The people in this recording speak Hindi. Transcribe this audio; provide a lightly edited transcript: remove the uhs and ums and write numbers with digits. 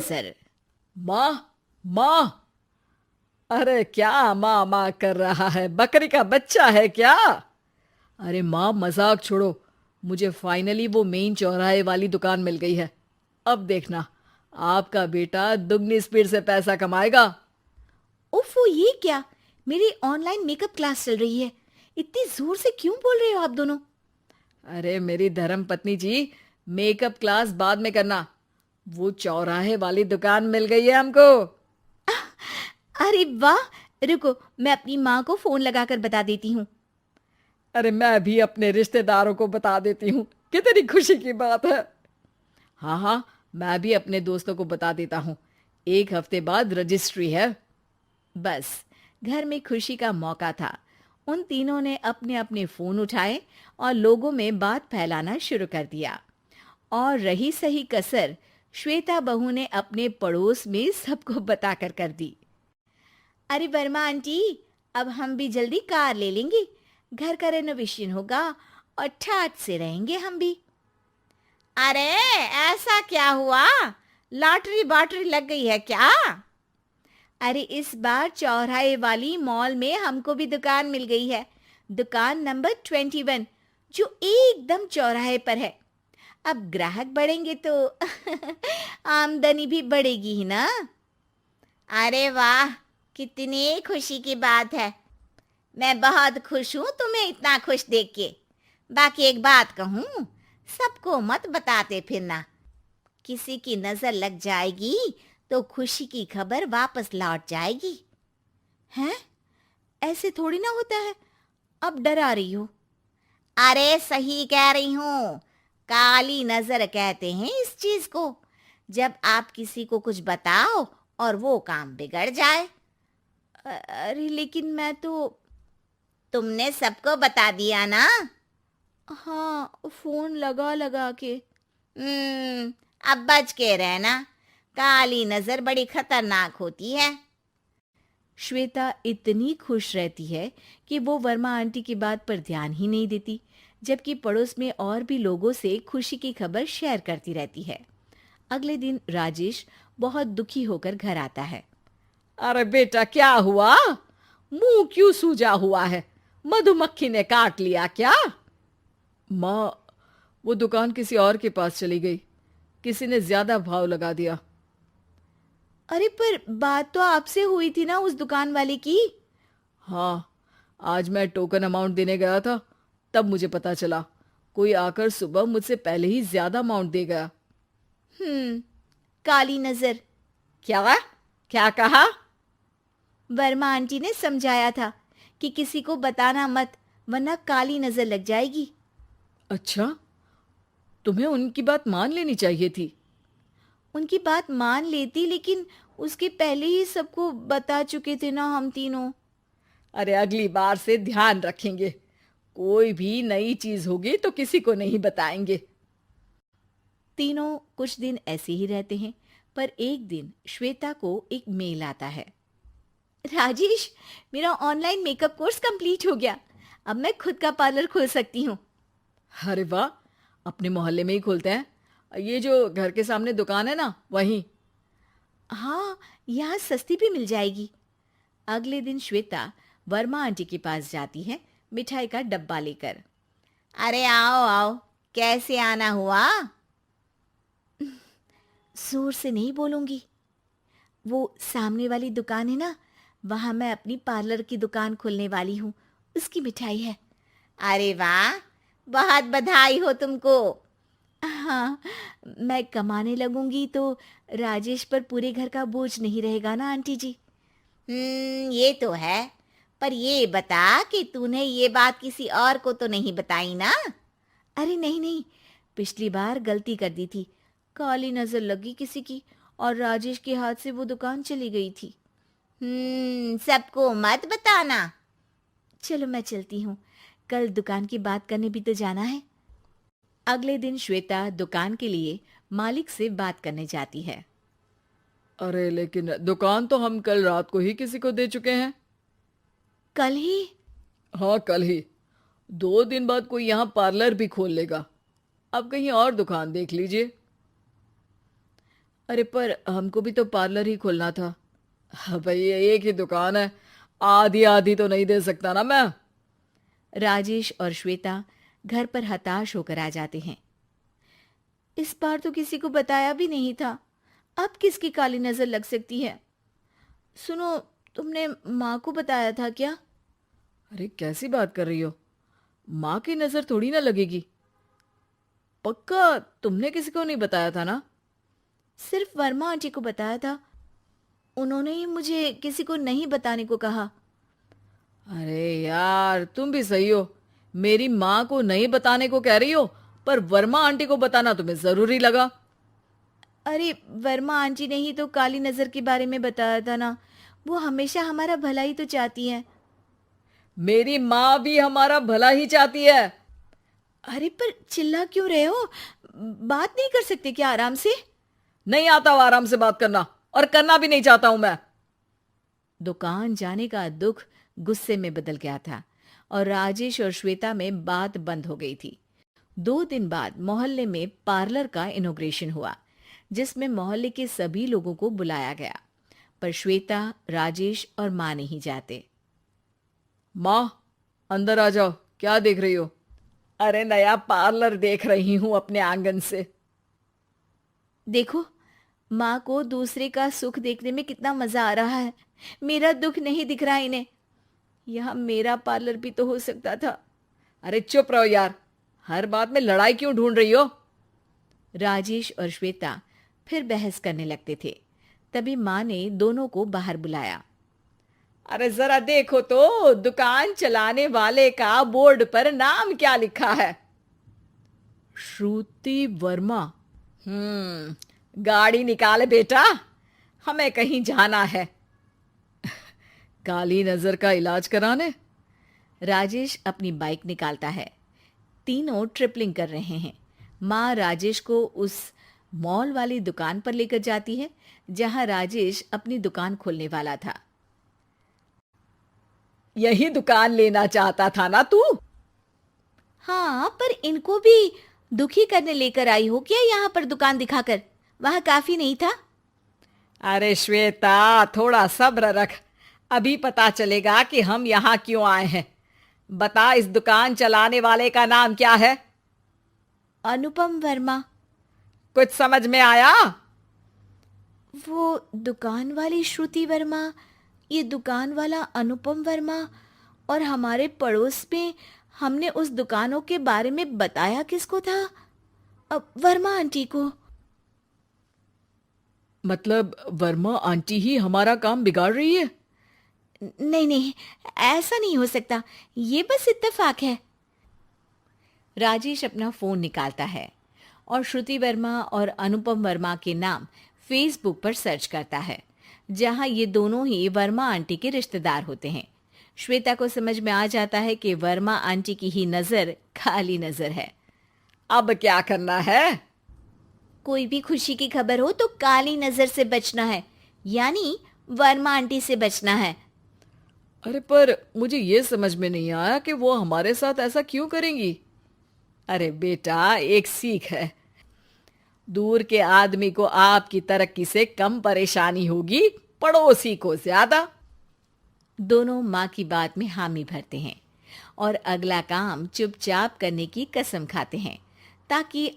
नजर। माँ, माँ। अरे क्या माँ माँ कर रहा है? बकरी का बच्चा है क्या? अरे माँ, मजाक छोड़ो। मुझे फाइनली वो मेन चौराहे वाली दुकान मिल गई है। अब देखना, आपका बेटा दुगनी स्पीड से पैसा कमाएगा। ओफो, ये क्या? मेरी ऑनलाइन मेकअप क्लास चल रही है। इतनी जोर से क्यों बोल रहे हो आप दोनों? अरे मेरी धर्म पत्नी जी, मेकअप क्लास बाद में करना। वो चौराहे वाली दुकान मिल गई है हमको। अरे वाह! रुको, मैं अपनी माँ को फोन लगाकर बता देती हूँ। अरे मैं भी अपने रिश्तेदारों को बता देती हूँ। कितनी खुशी की बात है। हाँ हाँ, मैं भी अपने दोस्तों को बता देता हूँ। 1 हफ्ते बाद रजिस्ट्री है। बस, घर में खुशी का मौका था। उन तीनों ने अपने अपने फोन उठाए और लोगों में बात फैलाना शुरू कर दिया। और रही सही कसर, श्वेता बहू ने अपने पड़ोस में सबको बताकर कर दी। अरे वर्मा आंटी, अब हम भी जल्दी कार ले लेंगे। घर का रेनोवेशन होगा और ठाट से रहेंगे हम भी। अरे, ऐसा क्या हुआ? लॉटरी बाटरी लग गई है क्या? अरे, इस बार चौराहे वाली मॉल में हमको भी दुकान मिल गई है। दुकान नंबर 21, जो एकदम चौराहे पर है। अब ग्राहक बढ़ेंगे तो आमदनी भी बढ़ेगी ही ना। अरे वाह, कितनी खुशी की बात है। मैं बहुत खुश हूँ तुम्हें इतना खुश देख के। बाकी एक बात कहूँ, सबको मत बताते फिरना। किसी की नजर लग जाएगी तो खुशी की खबर वापस लौट जाएगी। हैं? ऐसे थोड़ी ना होता है। अब डरा रही हो। अरे सही कह रही हूँ। काली नजर कहते हैं इस चीज को, जब आप किसी को कुछ बताओ और वो काम बिगड़ जाए। अरे लेकिन मैं तो। तुमने सबको बता दिया ना? हाँ, फोन लगा लगा के। अब बच के रहना। काली नजर बड़ी खतरनाक होती है। श्वेता इतनी खुश रहती है कि वो वर्मा आंटी की बात पर ध्यान ही नहीं देती, जबकि पड़ोस में और भी लोगों से खुशी की खबर शेयर करती रहती है। अगले दिन राजेश बहुत दुखी होकर घर आता है। अरे बेटा, क्या हुआ? मुंह क्यों सूजा हुआ है? मधुमक्खी ने काट लिया क्या? माँ, वो दुकान किसी और के पास चली गई। किसी ने ज्यादा भाव लगा दिया। अरे पर बात तो आपसे हुई थी ना उस दुकान वाले की। हाँ, आज मैं टोकन अमाउंट देने गया था, तब मुझे पता चला। कोई आकर सुबह मुझसे पहले ही ज्यादा अमाउंट दे गया। हम्म, काली नजर। क्या? क्या कहा? वर्मा आंटी ने समझाया था कि किसी को बताना मत, वरना काली नजर लग जाएगी। अच्छा, तुम्हें उनकी बात मान लेनी चाहिए थी। उनकी बात मान लेती, लेकिन उसके पहले ही सबको बता चुके थे ना हम तीनों। अरे अगली बार से ध्यान रखेंगे। कोई भी नई चीज होगी तो किसी को नहीं बताएंगे। तीनों कुछ दिन ऐसे ही रहते हैं, पर एक दिन श्वेता को एक मेल आता है। राजेश, मेरा ऑनलाइन मेकअप कोर्स कंप्लीट हो गया। अब मैं खुद का पार्लर खोल सकती हूँ। अरे वाह, अपने मोहल्ले में ही खोलते हैं। ये जो घर के सामने दुकान है ना, वहीं। हाँ, यहाँ सस्ती भी मिल जाएगी। अगले दिन श्वेता वर्मा आंटी के पास जाती है, मिठाई का डब्बा लेकर। अरे आओ आओ, कैसे आना हुआ? जोर से नहीं बोलूंगी। वो सामने वाली दुकान है ना, वहां मैं अपनी पार्लर की दुकान खोलने वाली हूँ। उसकी मिठाई है। अरे वाह, बहुत बधाई हो तुमको। हाँ, मैं कमाने लगूंगी तो राजेश पर पूरे घर का बोझ नहीं रहेगा ना आंटी जी। ये तो है। पर ये बता कि तूने ये बात किसी और को तो नहीं बताई ना? अरे नहीं नहीं, पिछली बार गलती कर दी थी। काली नजर लगी किसी की और राजेश के हाथ से वो दुकान चली गई थी। सबको मत बताना। चलो मैं चलती हूँ, कल दुकान की बात करने भी तो जाना है। अगले दिन श्वेता दुकान के लिए मालिक से बात करने जाती है। अरे लेकिन दुकान तो हम कल रात को ही किसी को दे चुके हैं। कल ही? हाँ, कल ही। 2 दिन बाद कोई यहाँ पार्लर भी खोल लेगा। अब कहीं और दुकान देख लीजिए। अरे पर हमको भी तो पार्लर ही खोलना था। हाँ भाई, ये एक ही दुकान है, आधी आधी तो नहीं दे सकता ना मैं। राजेश और श्वेता घर पर हताश होकर आ जाते हैं। इस बार तो किसी को बताया भी नहीं था, अब किसकी काली नजर लग सकती है। सुनो, तुमने माँ को बताया था क्या? अरे कैसी बात कर रही हो, माँ की नजर थोड़ी ना लगेगी। पक्का तुमने किसी को नहीं बताया था ना? सिर्फ वर्मा आंटी को बताया था, उन्होंने ही मुझे किसी को नहीं बताने को कहा। अरे यार, तुम भी सही हो। मेरी माँ को नहीं बताने को कह रही हो, पर वर्मा आंटी को बताना तुम्हें जरूरी लगा। अरे वर्मा आंटी ने ही तो काली नजर के बारे में बताया था ना, वो हमेशा हमारा भला ही तो चाहती हैं। मेरी माँ भी हमारा भला ही चाहती है। अरे पर चिल्ला क्यों रहे हो? बात नहीं कर सकते क्या आराम से? नहीं आता वो आराम से बात करना, और करना भी नहीं चाहता हूं मैं। दुकान जाने का दुख गुस्से में बदल गया था और राजेश और श्वेता में बात बंद हो गई थी। 2 दिन बाद मोहल्ले में पार्लर का इनॉग्रेशन हुआ, जिसमें मोहल्ले के सभी लोगों को बुलाया गया, पर श्वेता, राजेश और माँ नहीं जाते। माँ, अंदर आ जाओ, क्या देख रही हो? अरे नया पार्लर देख रही हूं अपने आंगन से। देखो, माँ को दूसरे का सुख देखने में कितना मजा आ रहा है, मेरा दुख नहीं दिख रहा इन्हें। यहाँ मेरा पार्लर भी तो हो सकता था। अरे चुप रहो यार, हर बात में लड़ाई क्यों ढूंढ रही हो? राजेश और श्वेता फिर बहस करने लगते थे। तभी माँ ने दोनों को बाहर बुलाया। अरे जरा देखो तो, दुकान चलाने वाले का बोर्ड पर नाम क्या लिखा है? श्रुति वर्मा। गाड़ी निकाले बेटा, हमें कहीं जाना है। काली नजर का इलाज कराने? राजेश अपनी बाइक निकालता है। तीनों ट्रिपलिंग कर रहे हैं। माँ राजेश को उस मॉल वाली दुकान पर लेकर जाती है जहां राजेश अपनी दुकान खोलने वाला था। यही दुकान लेना चाहता था ना तू? हाँ, पर इनको भी दुखी करने लेकर आई हो क्या यहाँ पर दुकान दिखाकर? वहां काफी नहीं था? अरे श्वेता, थोड़ा सब्र रख, अभी पता चलेगा कि हम यहाँ क्यों आए हैं। बता, इस दुकान चलाने वाले का नाम क्या है? अनुपम वर्मा। कुछ समझ में आया? वो दुकान वाली श्रुति वर्मा, ये दुकान वाला अनुपम वर्मा, और हमारे पड़ोस में हमने उस दुकानों के बारे में बताया किसको था? अब वर्मा आंटी को। मतलब वर्मा आंटी ही हमारा काम बिगाड़ रही है? नहीं नहीं, ऐसा नहीं हो सकता, ये बस इत्तेफाक है। राजेश अपना फोन निकालता है और श्रुति वर्मा और अनुपम वर्मा के नाम फेसबुक पर सर्च करता है, जहां ये दोनों ही वर्मा आंटी के रिश्तेदार होते हैं। श्वेता को समझ में आ जाता है कि वर्मा आंटी की ही नजर खाली नजर है। अब क्या करना है? कोई भी खुशी की खबर हो तो काली नजर से बचना है, यानी वर्मा आंटी से बचना है। अरे पर मुझे ये समझ में नहीं आया कि वो हमारे साथ ऐसा क्यों करेंगी। अरे बेटा, एक सीख है, दूर के आदमी को आपकी तरक्की से कम परेशानी होगी, पड़ोसी को ज्यादा। दोनों माँ की बात में हामी भरते हैं और अगला काम चुपचाप करने की कसम खाते हैं, ताकि